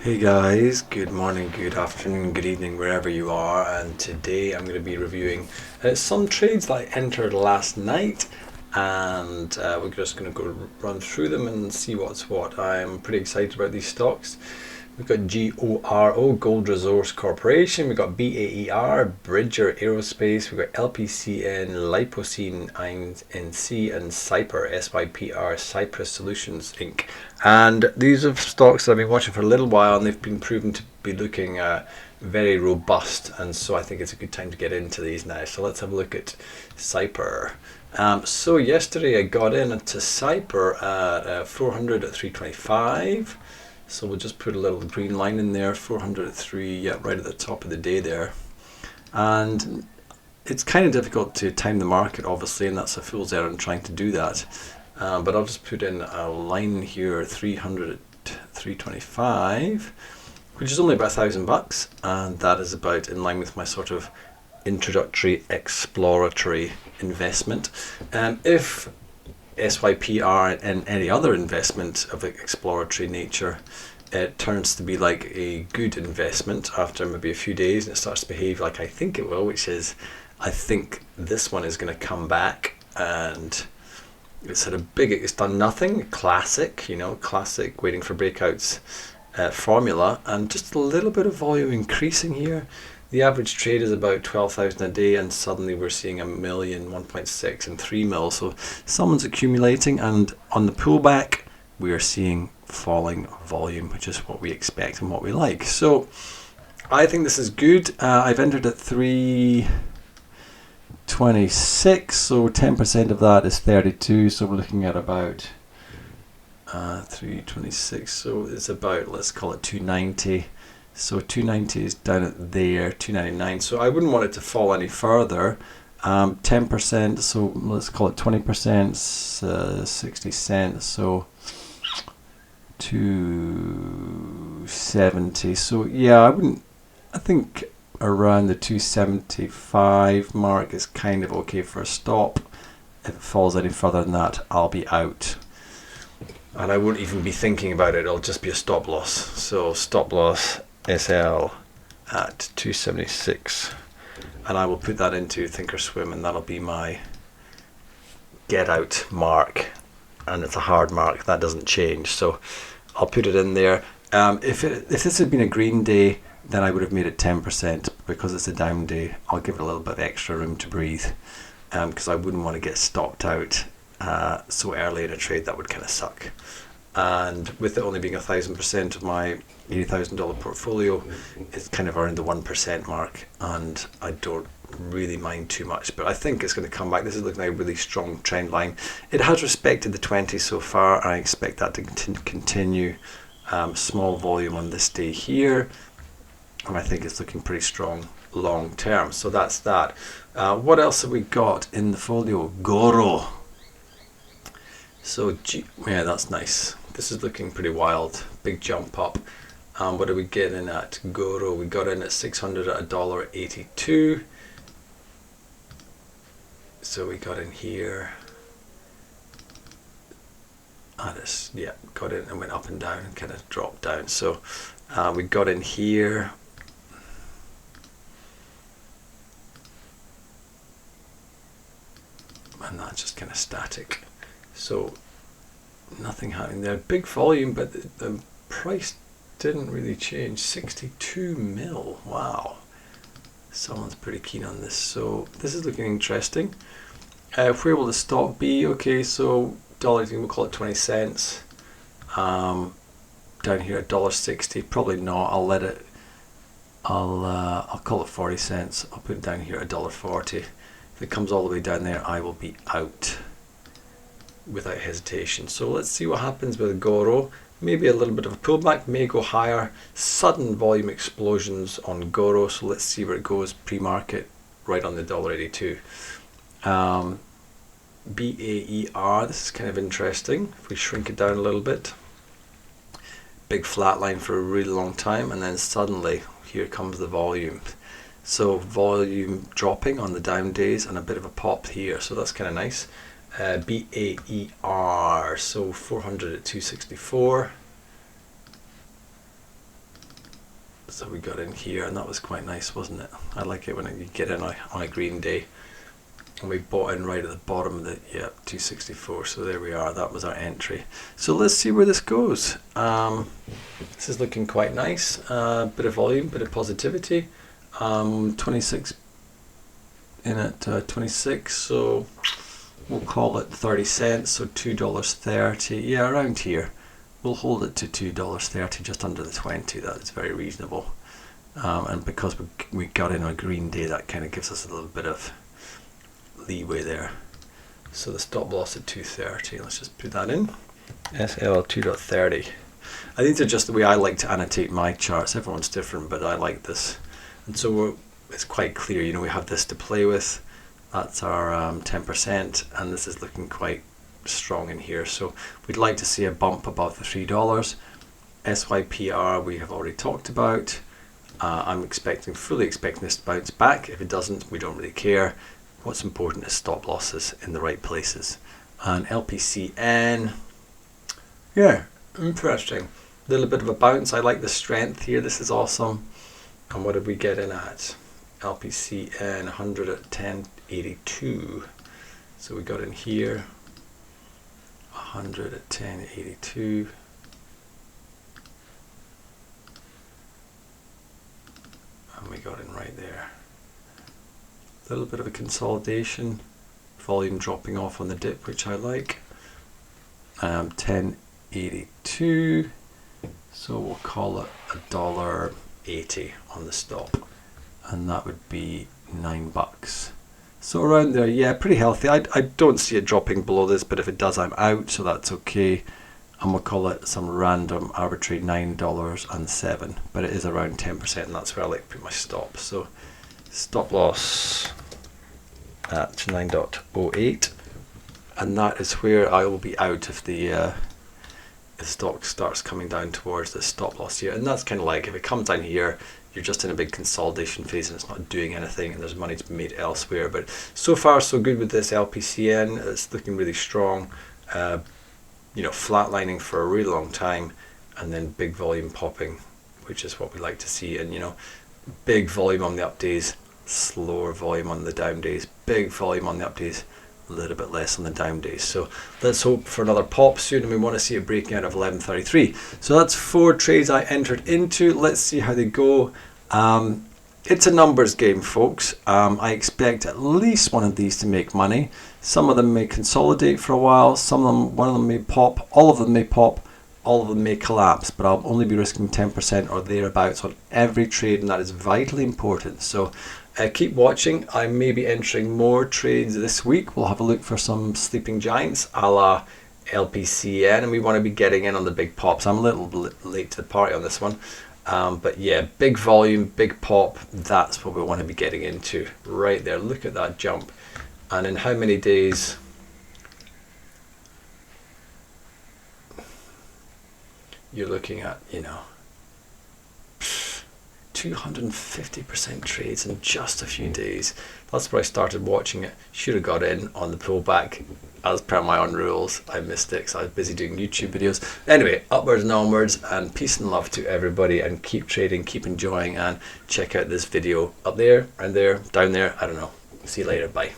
Hey guys, good morning, good afternoon, good evening, wherever you are, and today I'm going to be reviewing some trades that I entered last night, and we're just going to go run through them and see what's what. I'm pretty excited about these stocks. We've got GORO, Gold Resource Corporation. We've got BAER, Bridger Aerospace. We've got LPCN, LPCN, INC, and SYPR, Cypress Solutions Inc. And these are stocks that I've been watching for a little while, and they've been proven to be looking very robust. And so I think it's a good time to get into these now. So let's have a look at SYPR. So yesterday I got into SYPR at 400 at 325. So we'll just put a little green line in there, 403, yeah, right at the top of the day there. And it's kind of difficult to time the market, obviously, and that's a fool's errand trying to do that. But I'll just put in a line here, 300 at 325, which is only about $1,000, and that is about in line with my sort of introductory exploratory investment. If SYPR and any other investment of exploratory nature, it turns to be like a good investment after maybe a few days, and it starts to behave like I think it will, which is I think this one is going to come back, and it's done nothing, classic Waiting For Breakouts formula, and just a little bit of volume increasing here. The average trade is about 12,000 a day, and suddenly we're seeing 1 million, 1.6 and 3 mil. So someone's accumulating, and on the pullback, we are seeing falling volume, which is what we expect and what we like. So I think this is good. I've entered at 326, so 10% of that is 32. So we're looking at about 326. So it's about, let's call it 290. So 290 is down at there, 299. So I wouldn't want it to fall any further. 10%, so let's call it 20%, 60 cents. So 270. So yeah, I think around the 275 mark is kind of okay for a stop. If it falls any further than that, I'll be out. And I won't even be thinking about it. It'll just be a stop loss. So stop loss SL at 276, and I will put that into Thinkorswim, and that'll be my get out mark, and it's a hard mark that doesn't change, so I'll put it in there. If this had been a green day, then I would have made it 10%. Because it's a down day, I'll give it a little bit of extra room to breathe, because I wouldn't want to get stopped out so early in a trade. That would kind of suck. And with it only being 1,000% of my $80,000 portfolio, it's kind of around the 1% mark, and I don't really mind too much. But I think it's going to come back. This is looking like a really strong trend line. It has respected the 20 so far. I expect that to continue. Small volume on this day here, and I think it's looking pretty strong long term. So that's that. What else have we got in the folio? GORO. So yeah, that's nice. This is looking pretty wild. Big jump up. What are we getting at GORO? We got in at 600 at $1.82. So we got in here. Got in and went up and down and kind of dropped down. So we got in here. And that's just kind of static. So nothing happening there. Big volume, but the price didn't really change. 62 mil. Wow. Someone's pretty keen on this. So this is looking interesting. Where will the stop be? Okay, so dollars, we'll call it 20 cents. Down here at $1.60. Probably not. I'll call it 40 cents. I'll put it down here at $1.40. If it comes all the way down there, I will be out without hesitation. So let's see what happens with GORO. Maybe a little bit of a pullback, may go higher. Sudden volume explosions on GORO. So let's see where it goes pre-market, right on the $1.82. BAER, this is kind of interesting. If we shrink it down a little bit, big flat line for a really long time, and then suddenly here comes the volume. So volume dropping on the down days and a bit of a pop here. So that's kind of nice. BAER, so 400 at 264. So we got in here, and that was quite nice, wasn't it? I like it when you get in on a green day. And we bought in right at the bottom of the, 264. So there we are, that was our entry. So let's see where this goes. This is looking quite nice. Bit of volume, bit of positivity. 26 in at 26, so we'll call it 30 cents, so $2.30. Yeah, around here. We'll hold it to $2.30, just under the 20. That's very reasonable. And because we got in on a green day, that kind of gives us a little bit of leeway there. So the stop loss at 230, let's just put that in. SL 2.30. These are just the way I like to annotate my charts. Everyone's different, but I like this. And so it's quite clear, you know, we have this to play with. That's our 10%, and this is looking quite strong in here. So we'd like to see a bump above the $3. SYPR we have already talked about. I'm fully expecting this to bounce back. If it doesn't, we don't really care. What's important is stop losses in the right places. And LPCN, yeah, interesting. A little bit of a bounce. I like the strength here. This is awesome. And what did we get in at? LPCN 100 at 10.82. So we got in here 100 at 10.82. And we got in right there. A little bit of a consolidation, volume dropping off on the dip, which I like. 10.82, so we'll call it $1.80 on the stop, and that would be $9. So around there, yeah, pretty healthy. I don't see it dropping below this, but if it does, I'm out, so that's okay. And we'll call it some random arbitrary $9.07, but it is around 10%, and that's where I like to put my stop. So stop loss at 9.08, and that is where I will be out if the stock starts coming down towards the stop loss here. And that's kind of like, if it comes down here, you're just in a big consolidation phase and it's not doing anything, and there's money to be made elsewhere. But so far so good with this LPCN. It's looking really strong, you know, flatlining for a really long time, and then big volume popping, which is what we like to see. And you know, big volume on the up days, slower volume on the down days, big volume on the up days, a little bit less on the down days. So let's hope for another pop soon, and we want to see a breaking out of 1133. So that's 4 trades I entered into. Let's see how they go. It's a numbers game, folks. I expect at least one of these to make money. Some of them may consolidate for a while, one of them may pop, all of them may pop, all of them may collapse, but I'll only be risking 10% or thereabouts on every trade, and that is vitally important. So keep watching. I may be entering more trades this week. We'll have a look for some sleeping giants a la LPCN, and we want to be getting in on the big pops. I'm a little late to the party on this one, but yeah, big volume, big pop, that's what we want to be getting into right there. Look at that jump. And in how many days? You're looking at, you know, 250% trades in just a few days. That's where I started watching it. Should have got in on the pullback as per my own rules. I missed it because I was busy doing YouTube videos. Anyway, upwards and onwards, and peace and love to everybody, and keep trading, keep enjoying, and check out this video up there, and there, down there, I don't know. See you later, bye.